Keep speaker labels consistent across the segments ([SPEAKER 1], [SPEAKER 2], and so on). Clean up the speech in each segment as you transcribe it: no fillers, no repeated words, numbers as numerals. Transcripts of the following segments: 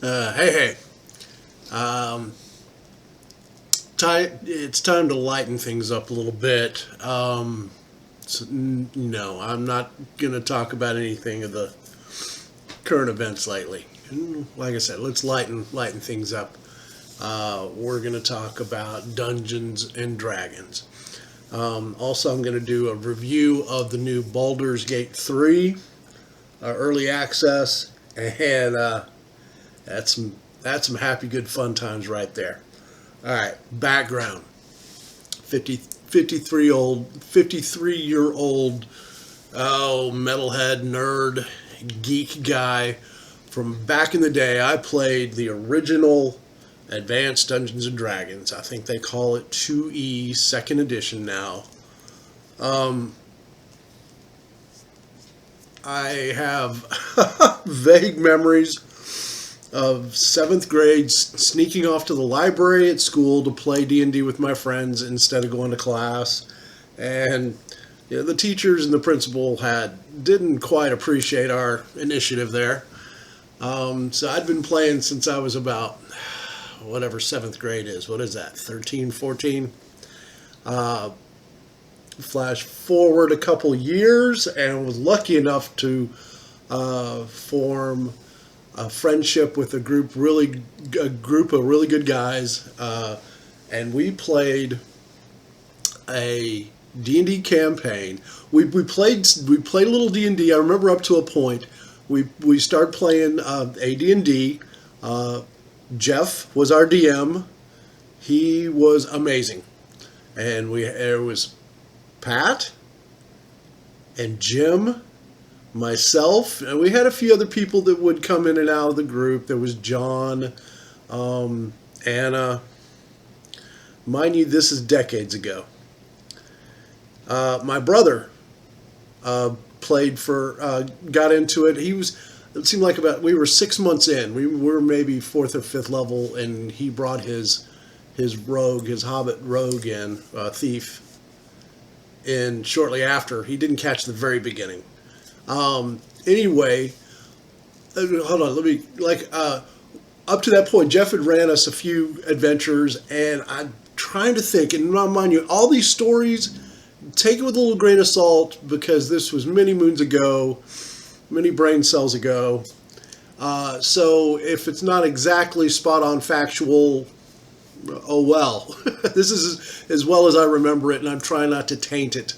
[SPEAKER 1] Hey. Um, it's time to lighten things up a little bit. No, I'm not going to talk about anything of the current events lately. Like I said, let's lighten things up. We're going to talk about Dungeons and Dragons. Also, I'm going to do a review of the new Baldur's Gate 3 early access, and that's some happy, good, fun times right there. All right, background: 53-year-old, metalhead nerd geek guy from back in the day. I played the original Advanced Dungeons and Dragons. I think they call it 2E Second Edition now. Um, I have vague memories of seventh grade sneaking off to the library at school to play D&D with my friends instead of going to class. And the teachers and the principal didn't quite appreciate our initiative there. So I'd been playing since I was about whatever seventh grade is. What is that? 13, 14? Uh, Flash forward a couple years and was lucky enough to form a friendship with a group of really good guys, and we played a D&D campaign. We played a little D&D. I remember up to a point. We started playing AD&D. Jeff was our DM. He was amazing, and there was Pat and Jim, myself, and we had a few other people that would come in and out of the group. There was John, Anna. Mind you, this is decades ago. My brother got into it. It seemed like we were 6 months in. We were maybe fourth or fifth level, and he brought his Hobbit rogue in, thief, in shortly after. He didn't catch the very beginning. Anyway, hold on. Up to that point, Jeff had ran us a few adventures, and I'm trying to think. And mind you, all these stories, take it with a little grain of salt because this was many moons ago, many brain cells ago. So if it's not exactly spot on factual, oh well. This is as well as I remember it, and I'm trying not to taint it,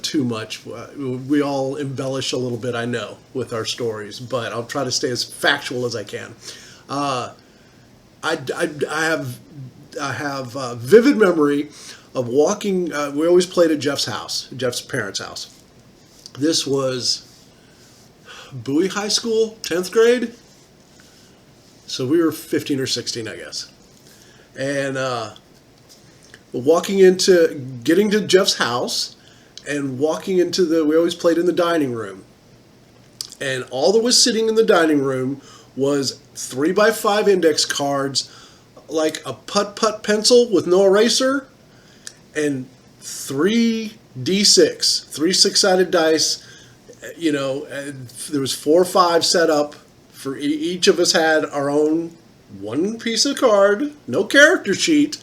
[SPEAKER 1] too much. We all embellish a little bit, I know, with our stories, but I'll try to stay as factual as I can. Uh, I have a vivid memory of walking. We always played at Jeff's parents' house. This was Bowie High School, 10th grade. So we were 15 or 16, I guess. And getting to Jeff's house and we always played in the dining room. And all that was sitting in the dining room was 3x5 index cards, like a putt-putt pencil with no eraser, and three six-sided dice. There was 4 or 5 set up. For each of us had our own one piece of card, no character sheet,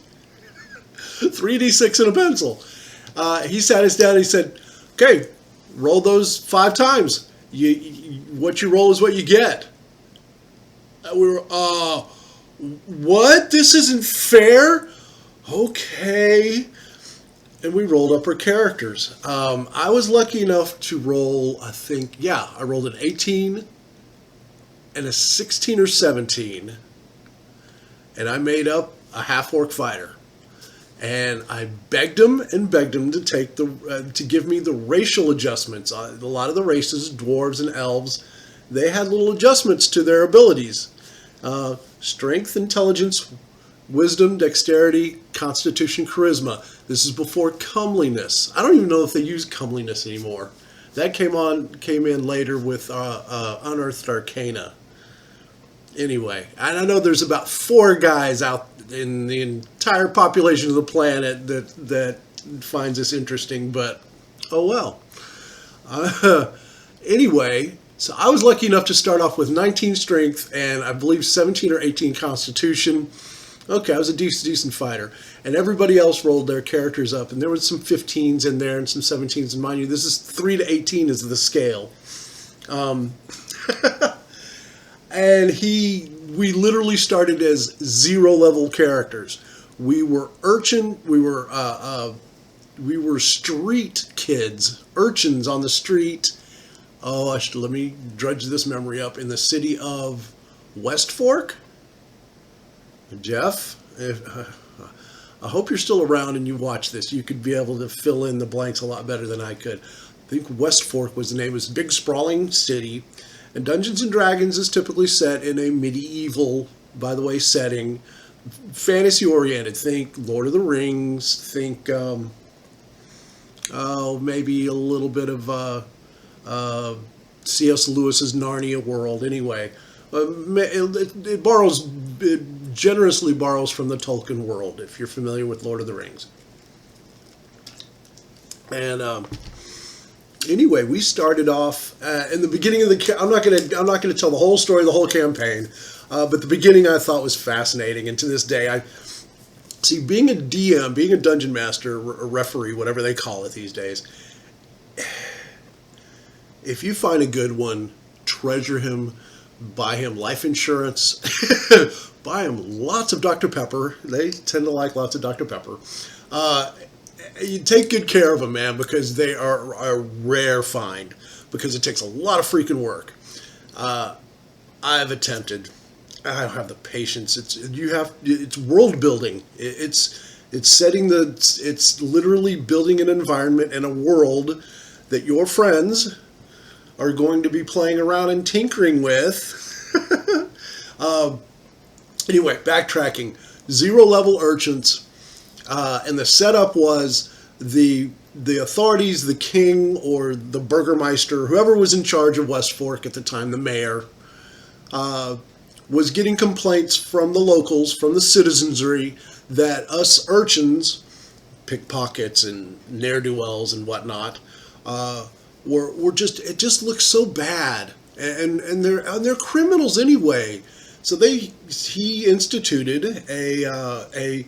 [SPEAKER 1] 3d6 and a pencil. He sat us down and he said, "Okay, roll those 5 times. What you roll is what you get." We were, what? This isn't fair? Okay. And we rolled up our characters. I was lucky enough to roll, I rolled an 18 and a 16 or 17, and I made up a half-orc fighter. And I begged him to to give me the racial adjustments. A lot of the races, dwarves and elves, they had little adjustments to their abilities: strength, intelligence, wisdom, dexterity, constitution, charisma. This is before comeliness. I don't even know if they use comeliness anymore. That came in later with Unearthed Arcana. Anyway, I know there's about 4 guys out in the entire population of the planet that finds this interesting, but oh well. Anyway, So I was lucky enough to start off with 19 strength and I believe 17 or 18 constitution. Okay, I was a decent fighter. And everybody else rolled their characters up. And there was some 15s in there and some 17s. And mind you, this is 3 to 18 is the scale. And we literally started as 0 level characters. We were we were street kids, urchins on the street. Oh, let me dredge this memory up. In the city of West Fork, Jeff, I hope you're still around and you watch this. You could be able to fill in the blanks a lot better than I could. I think West Fork was the name. It was a big, sprawling city. And Dungeons and Dragons is typically set in a medieval, by the way, setting. Fantasy-oriented. Think Lord of the Rings. Think, maybe a little bit of C.S. Lewis's Narnia world. Anyway, it generously borrows from the Tolkien world, if you're familiar with Lord of the Rings. And anyway, we started off in the beginning of the. I'm not gonna tell the whole story, the whole campaign, but the beginning I thought was fascinating, and to this day I see being a DM, being a dungeon master, a referee, whatever they call it these days. If you find a good one, treasure him, buy him life insurance, buy him lots of Dr. Pepper. They tend to like lots of Dr. Pepper. You take good care of them, man, because they are a rare find, because it takes a lot of freaking work. I've attempted. I don't have the patience. It's world building. It's literally building an environment and a world that your friends are going to be playing around and tinkering with. Anyway, backtracking. 0 level urchins. And the setup was the authorities, the king or the burgermeister, whoever was in charge of West Fork at the time, the mayor, was getting complaints from the locals, from the citizenry, that us urchins, pickpockets and ne'er-do-wells and whatnot, it just looks so bad, and they're criminals anyway. So he instituted a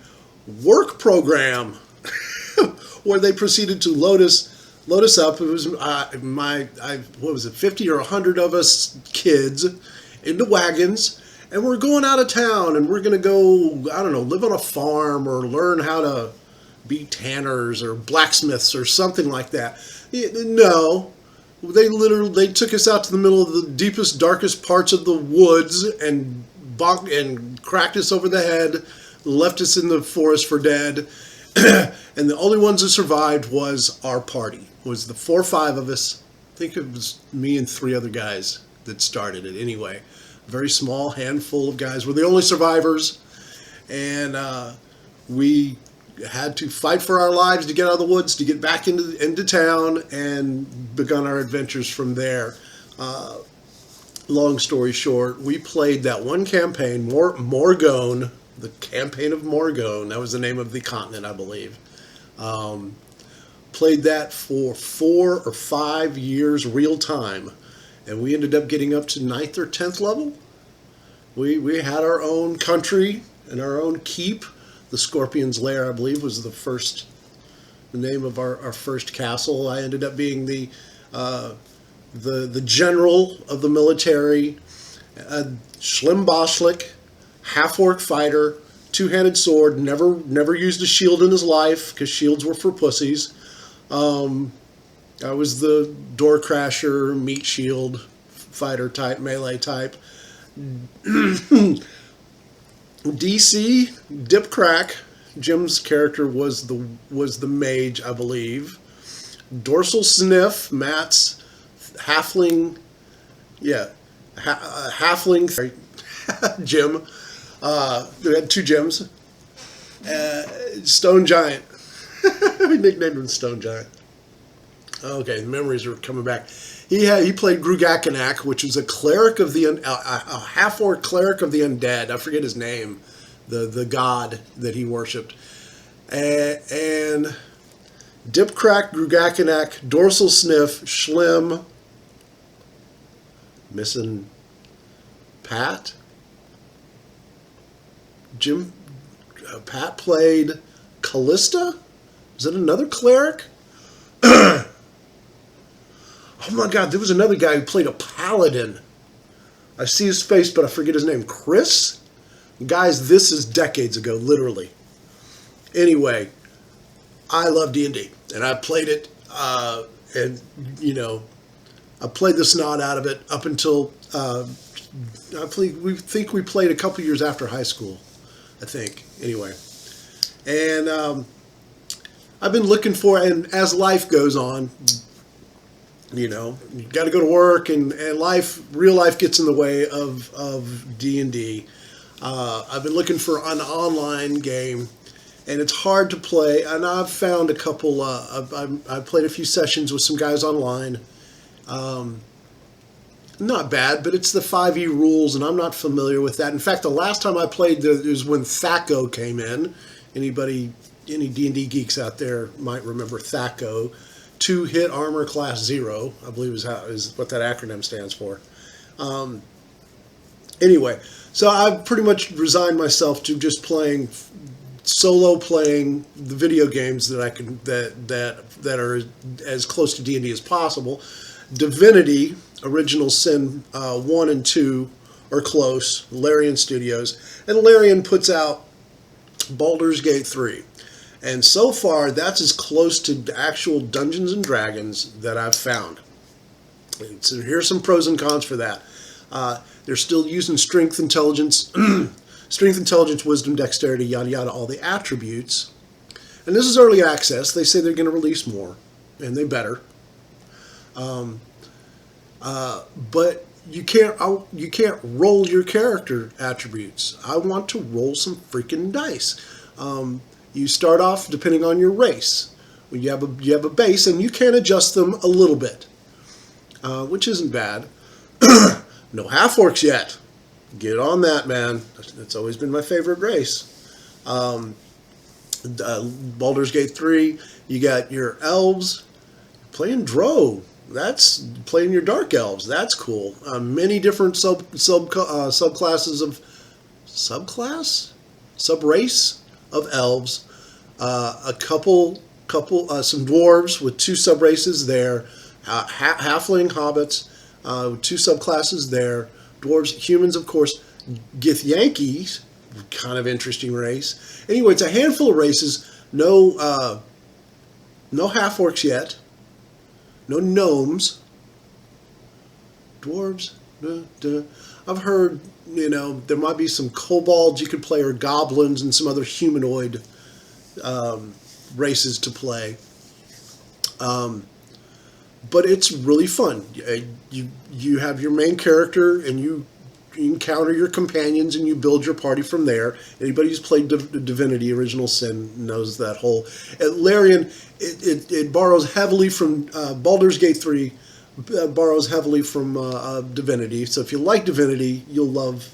[SPEAKER 1] work program where they proceeded to load us up. It was what was it, 50 or 100 of us kids into wagons, and we're going out of town, and we're going to go, I don't know, live on a farm or learn how to be tanners or blacksmiths or something like that. No, they took us out to the middle of the deepest, darkest parts of the woods and cracked us over the head, left us in the forest for dead. And the only ones that survived was our party. It was the 4 or 5 of us. I think it was me and 3 other guys that started it anyway. A very small handful of guys were the only survivors. And we had to fight for our lives to get out of the woods, to get back into town, and begun our adventures from there. Long story short, we played that one campaign, Morgone, the campaign of Morgone. That was the name of the continent, I believe. Played that for 4 or 5 years real time, and we ended up getting up to 9th or 10th level. We had our own country and our own keep. The Scorpion's Lair, I believe, was the name of our first castle. I ended up being the general of the military, Schlimbashlik, half-orc fighter, 2-handed sword, never used a shield in his life, because shields were for pussies. I was the door crasher, meat shield, fighter type, melee type. DC, Dip Crack, Jim's character was the mage, I believe. Dorsal Sniff, Matt's halfling, halfling, Jim. We had 2 Jims. Stone Giant. We nicknamed him Stone Giant. Okay, the memories are coming back. He played Grugakanak, which was a cleric of a half-orc cleric of the undead. I forget his name, the god that he worshipped. And Dipcrack, Grugakanak, Dorsal Sniff, Schlim, Missing Pat. Jim. Pat played Callista. Is it another cleric? Oh my God! There was another guy who played a paladin. I see his face, but I forget his name. Chris? Guys, this is decades ago, literally. Anyway, I love D&D, and I played it, and, you know, I played the snot out of it up until, we think we played a couple years after high school, I think, anyway. And I've been looking for, and as life goes on, you know, you got to go to work, and real life gets in the way of D&D. I've been looking for an online game, and it's hard to play. And I've found a couple. I've played a few sessions with some guys online. Not bad, but it's the 5e rules, and I'm not familiar with that. In fact, the last time I played was when THAC0 came in. Any D&D geeks out there might remember THAC0. 2-hit armor class 0, I believe is what that acronym stands for. Anyway, so I've pretty much resigned myself to just playing the video games that I can that are as close to D&D as possible. Divinity, Original Sin 1 and 2 are close. Larian Studios, and Larian puts out Baldur's Gate 3. And so far, that's as close to actual Dungeons and Dragons that I've found. So here's some pros and cons for that. They're still using strength, intelligence, wisdom, dexterity, yada yada, all the attributes. And this is early access. They say they're going to release more, and they better. But you can't roll your character attributes. I want to roll some freaking dice. You start off depending on your race. You have a base, and you can adjust them a little bit, which isn't bad. No half-orcs yet. Get on that, man. That's always been my favorite race. Baldur's Gate 3, you got your elves. Playing Drow. That's playing your dark elves. That's cool. Many different subclasses of subrace of elves. Some dwarves with 2 subraces there. Halfling hobbits, 2 subclasses there. Dwarves, humans, of course. Githyanki, kind of interesting race. Anyway, it's a handful of races. No half-orcs yet. No gnomes. Dwarves. I've heard, there might be some kobolds you could play, or goblins, and some other humanoid races to play. But it's really fun. You have your main character, and you encounter your companions, and you build your party from there. Anybody who's played Divinity, Original Sin, knows that whole. At Larian, it borrows heavily from Baldur's Gate 3, borrows heavily from Divinity. So if you like Divinity, you'll love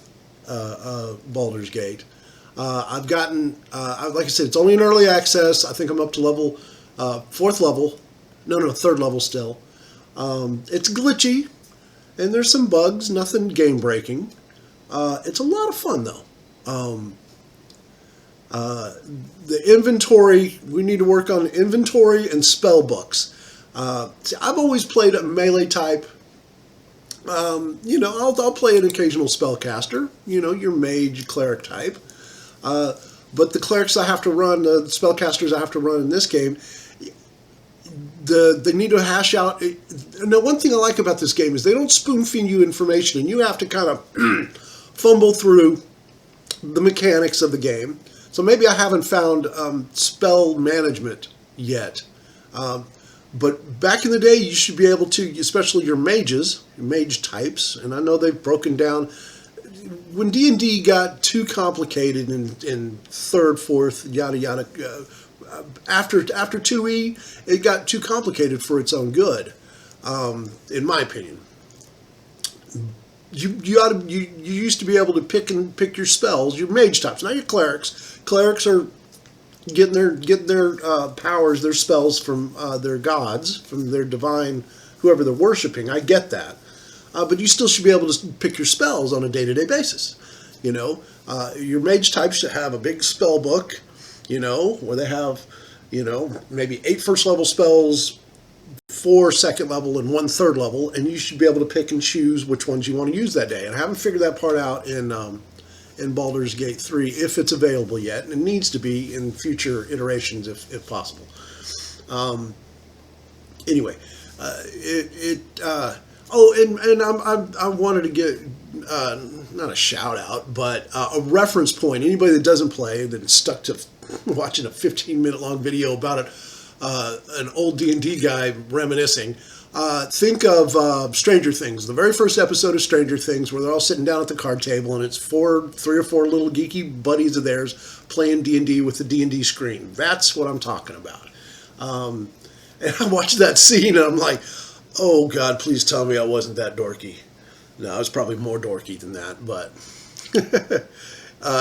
[SPEAKER 1] Baldur's Gate. I've gotten, like I said, it's only in early access. I think I'm up to level, 4th level. No, 3rd level still. It's glitchy, and there's some bugs, nothing game-breaking. It's a lot of fun, though. The inventory, we need to work on inventory and spell books. I've always played a melee type. I'll play an occasional spellcaster, your mage, cleric type. But the clerics I have to run, the spellcasters I have to run in this game, they need to hash out. Now, one thing I like about this game is they don't spoon-feed you information, and you have to kind of fumble through the mechanics of the game. So maybe I haven't found spell management yet. But back in the day, you should be able to, especially your mages, your mage types, and I know they've broken down. When D&D got too complicated in 3rd, 4th, yada yada, after 2E, it got too complicated for its own good, in my opinion. You used to be able to pick your spells, your mage types, not your clerics. Clerics are getting their powers, their spells from their gods, from their divine, whoever they're worshiping. I get that. but you still should be able to pick your spells on a day-to-day basis. You know, your mage types should have a big spell book, you know, where they have, you know, maybe 8 first level spells, 4 second level, and 1 third level, and you should be able to pick and choose which ones you want to use that day. And I haven't figured that part out in Baldur's Gate 3 if it's available yet, and it needs to be in future iterations if possible. Anyway, I wanted to get not a shout out, but a reference point. Anybody that doesn't play, that's stuck to watching a 15-minute long video about it, an old D&D guy reminiscing. Think of Stranger Things, the very first episode of Stranger Things, where they're all sitting down at the card table, and it's 3 or 4 little geeky buddies of theirs playing D&D with the D&D screen. That's what I'm talking about. And I watched that scene, and I'm like, oh God, please tell me I wasn't that dorky. No, I was probably more dorky than that, but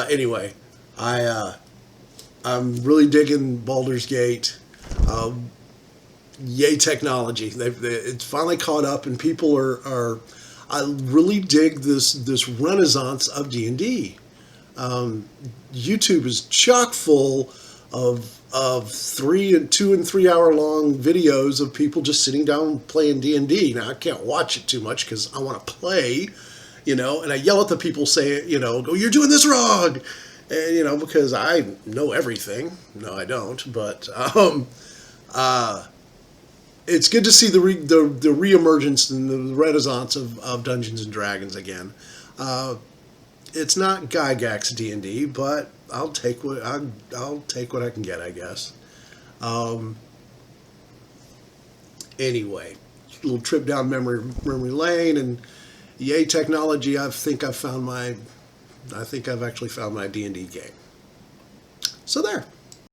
[SPEAKER 1] anyway, I'm really digging Baldur's Gate. Yay technology! It's finally caught up, and people are. I really dig this renaissance of D&D. YouTube is chock full of 2 and 3 hour long videos of people just sitting down playing D&D. Now I can't watch it too much because I want to play, you know, and I yell at the people saying, you know, go, you're doing this wrong, and you know, because I know everything. No, I don't, but it's good to see the reemergence and the renaissance of Dungeons and Dragons again. It's not Gygax D&D, but I'll take what I can get, I guess. Anyway, a little trip down memory lane, and yay technology! I think I've actually found my D&D game. So there.